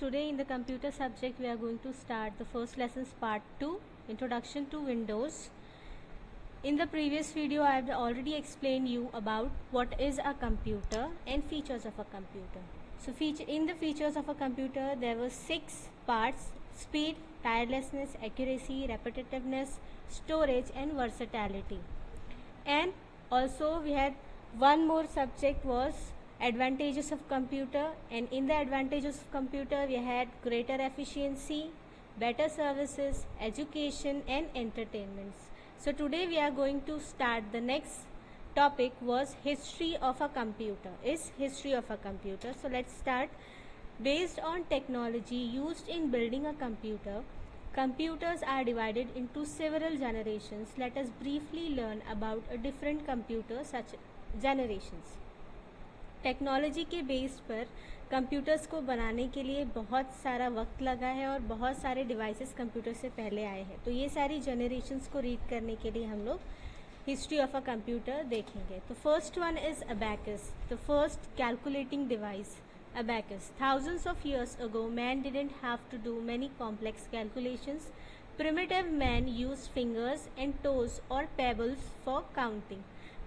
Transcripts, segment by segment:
today in the computer subject we are going to start the first lessons part 2, Introduction to Windows. In the previous video I have already explained you about what is a computer and features of a computer. So in the features of a computer there were 6 parts: speed, tirelessness, accuracy, repetitiveness, storage and versatility. And also we had one more subject was advantages of computer, and in the advantages of computer we had greater efficiency, better services, education and entertainments. So today we are going to start the next topic was history of a computer. So let's start. Based on technology used in building a computer, computers are divided into several generations. Let us briefly learn about a different computer such generations. Technology के base पर computers को बनाने के लिए बहुत सारा वक्त लगा है और बहुत सारे डिवाइसेस कंप्यूटर से पहले आए हैं. तो ये सारी जनरेशन्स को रीड करने के लिए हम लोग हिस्ट्री ऑफ अ कंप्यूटर देखेंगे. तो first one is abacus, the first calculating device. Abacus. Thousands of years ago, man didn't have to do many complex calculations. Primitive man used fingers and toes or pebbles for counting.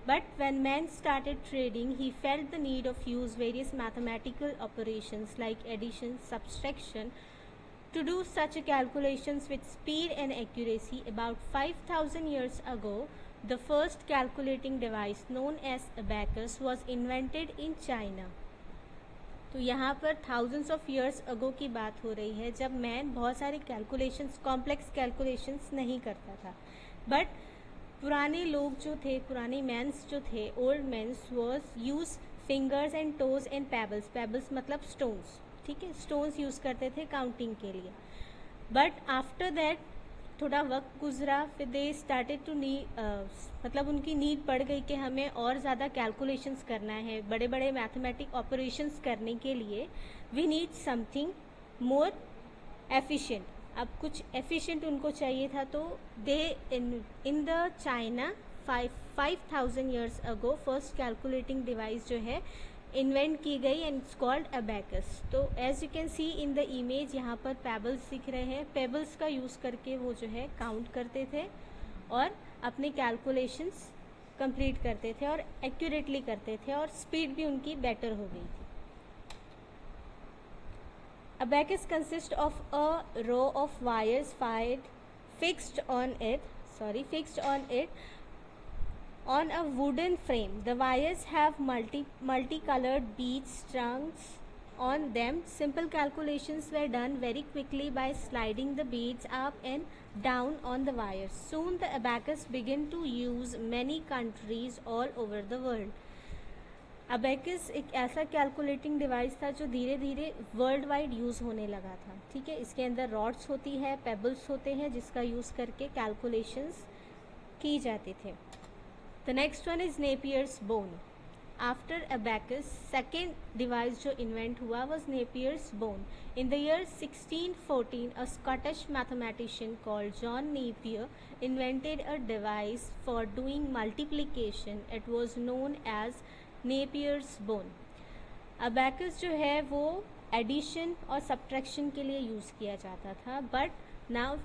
But when man started trading, he felt the need of use various mathematical operations like addition, subtraction to do such calculations with speed and accuracy. About 5,000 years ago, the first calculating device known as abacus was invented in China. तो यहाँ पर thousands of years ago की बात हो रही है जब man बहुत सारे कैलकुलेशंस, कॉम्प्लेक्स कैलकुलेशंस नहीं करता था. बट पुराने लोग जो थे, पुराने मैन्स जो थे, old mans was use fingers and toes and pebbles. Pebbles मतलब स्टोन्स, ठीक है, स्टोन्स यूज़ करते थे काउंटिंग के लिए. बट आफ्टर दैट थोड़ा वक्त गुजरा, फिर दे स्टार्टेड टू मतलब उनकी नीड पड़ गई कि हमें और ज़्यादा कैलकुलेशंस करना है, बड़े बड़े मैथमेटिक ऑपरेशंस करने के लिए we need something more efficient. अब कुछ एफिशिएंट उनको चाहिए था, तो they in the China 5,000 years ago first calculating device जो है इन्वेंट की गई एंड इट्स कॉल्ड अबैकस. तो as you can see in the image यहाँ पर पेबल्स दिख रहे हैं. पेबल्स का यूज़ करके वो जो है काउंट करते थे और अपने कैलकुलेशंस कंप्लीट करते थे और एक्यूरेटली करते थे और स्पीड भी उनकी बेटर हो गई थी. Abacus consist of a row of wires fixed on it on a wooden frame. The wires have multicolored beads strung on them. Simple calculations were done very quickly by sliding the beads up and down on the wires. Soon the abacus began to use many countries all over the world. Abacus एक ऐसा calculating device था जो धीरे धीरे world wide use होने लगा था. ठीक है, इसके अंदर रॉड्स होती है, पेबल्स होते हैं जिसका यूज़ करके कैलकुलेशंस की जाते थे. The next one is Napier's bone. After abacus, second device जो invent हुआ was Napier's bone. In the year 1614, a Scottish mathematician called John Napier invented a device for doing multiplication. It was known as Napier's bone. Abacus जो है वो addition और subtraction के लिए use किया जाता था, but now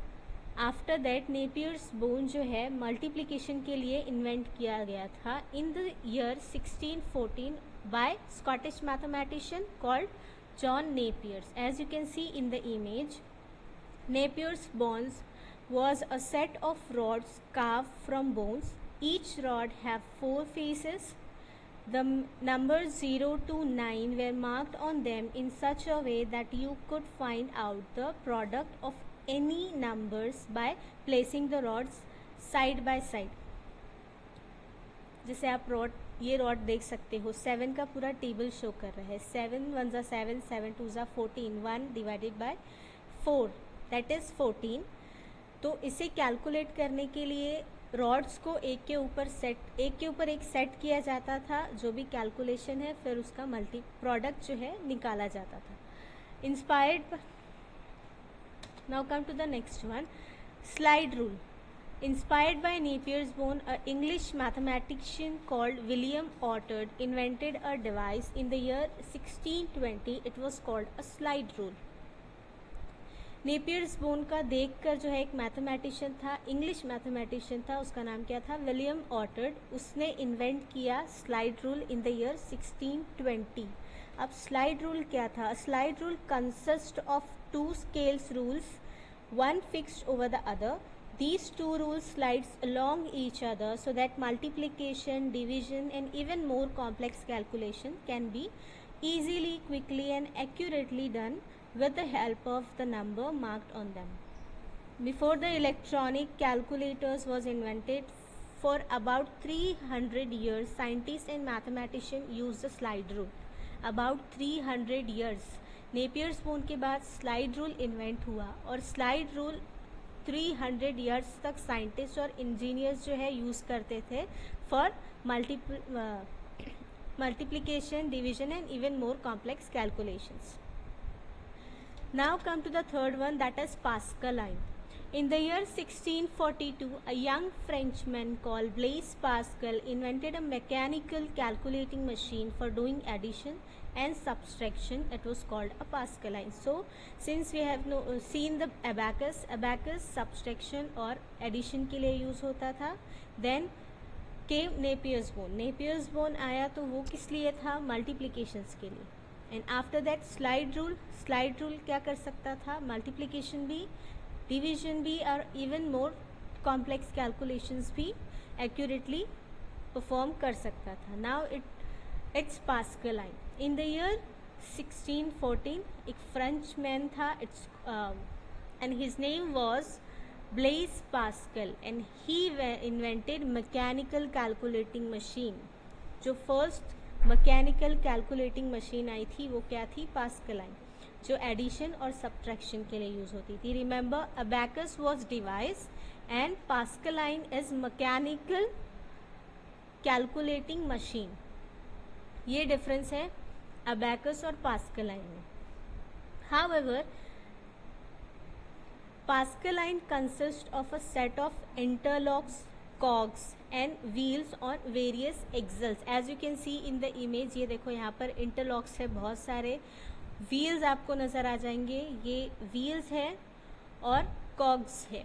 after that Napier's bone जो है मल्टीप्लिकेशन के लिए इन्वेंट किया गया था in the year 1614 by Scottish mathematician called John Napier's. As you can see in the image, Napier's bones was a set of rods carved from bones. Each rod have 4 faces. The numbers 0 to 9 were marked on them in such a way that you could find out the product of any numbers by placing the rods side by side. जैसे आप ये rod देख सकते हो, 7 का पूरा table show कर रहा है. 7 1 ज़ा 7, 7 2 ज़ा 14, 1 डिवाइडेड बाय 4 दैट इज़ 14. तो इसे कैलकुलेट करने के लिए रॉड्स को एक के ऊपर एक सेट किया जाता था. जो भी कैलकुलेशन है फिर उसका मल्टी प्रोडक्ट जो है निकाला जाता था. Inspired Now come to the next one, slide rule. Inspired by Napier's bone, an English mathematician called William Orchard invented a device in the year 1620. It was called a slide rule. Napier's bone का देखकर जो है एक mathematician था, English mathematician था, उसका नाम क्या था, विलियम ऑर्टर्ड। उसने इन्वेंट किया slide rule in the year 1620। अब स्लाइड रूल क्या था? Slide rule consist of two scales rules, one fixed over the other. These two rules slides along each other so that multiplication, division and even more complex calculation can be easily, quickly and accurately done with the help of the number marked on them. Before the electronic calculators was invented, for about 300 years scientists and mathematicians used the slide rule. About 300 years. Napier's bone के बाद slide rule invent हुआ और slide rule 300 years तक scientist और engineers जो है use करते थे for multiplication, division and even more complex calculations. Now come to the third one, that is Pascaline. In the year 1642, a young Frenchman called Blaise Pascal invented a mechanical calculating machine for doing addition and subtraction. It was called a Pascaline. So, since we have seen the abacus subtraction और addition के लिए use होता था. Then came Napier's bone. Napier's bone आया तो वो किस लिए था? Multiplications के लिए. And after that slide rule क्या कर सकता था? मल्टीप्लिकेशन भी, डिवीजन भी और इवन मोर कॉम्प्लेक्स कैलकुलेशंस भी एक्यूरेटली परफॉर्म कर सकता था. Now it's Pascaline. In the year 1614 एक फ्रेंच मैन था, it's and his name was Blaise Pascal and he invented mechanical calculating machine. जो फर्स्ट मैकेनिकल कैलकुलेटिंग मशीन आई थी वो क्या थी? पास्कलाइन, जो एडिशन और सब्ट्रैक्शन के लिए यूज़ होती थी. Remember, abacus was device and Pascaline is mechanical calculating machine. ये डिफरेंस है अबैकस और पास्कलाइन में. However, Pascaline consist of a set of interlocks, cogs and wheels on various axles. As you can see in the image, ये देखो यहाँ पर interlocks है, बहुत सारे wheels आपको नज़र आ जाएंगे. ये wheels है और cogs है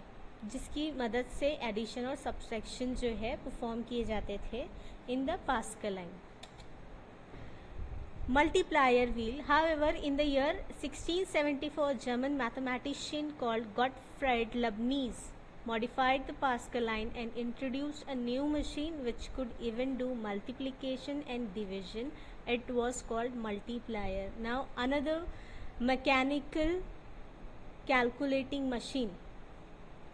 जिसकी मदद से एडिशन और सब्सट्रैक्शन जो है परफॉर्म किए जाते थे in the Pascaline. Multiplier wheel. However, in the year 1674, a German mathematician called Gottfried Leibniz modified the Pascaline and introduced a new machine which could even do multiplication and division. It was called multiplier. Now another mechanical calculating machine.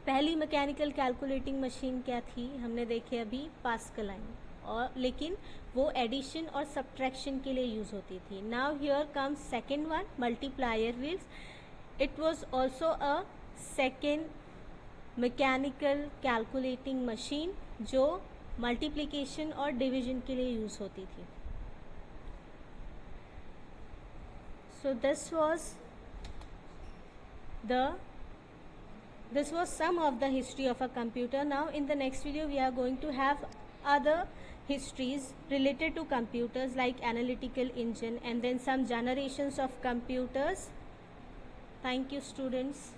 पहली mechanical calculating machine क्या थी? हमने देखे अभी Pascaline, और लेकिन वो addition और सब्ट्रैक्शन के लिए यूज़ होती थी. Now here comes second one, multiplier wheels. It was also a second mechanical calculating machine जो मल्टीप्लिकेशन और डिवीजन के लिए यूज़ होती थी. So this was some of the history of a computer. Now in the next video we are going to have other histories related to computers like analytical engine and then some generations of computers. Thank you, students.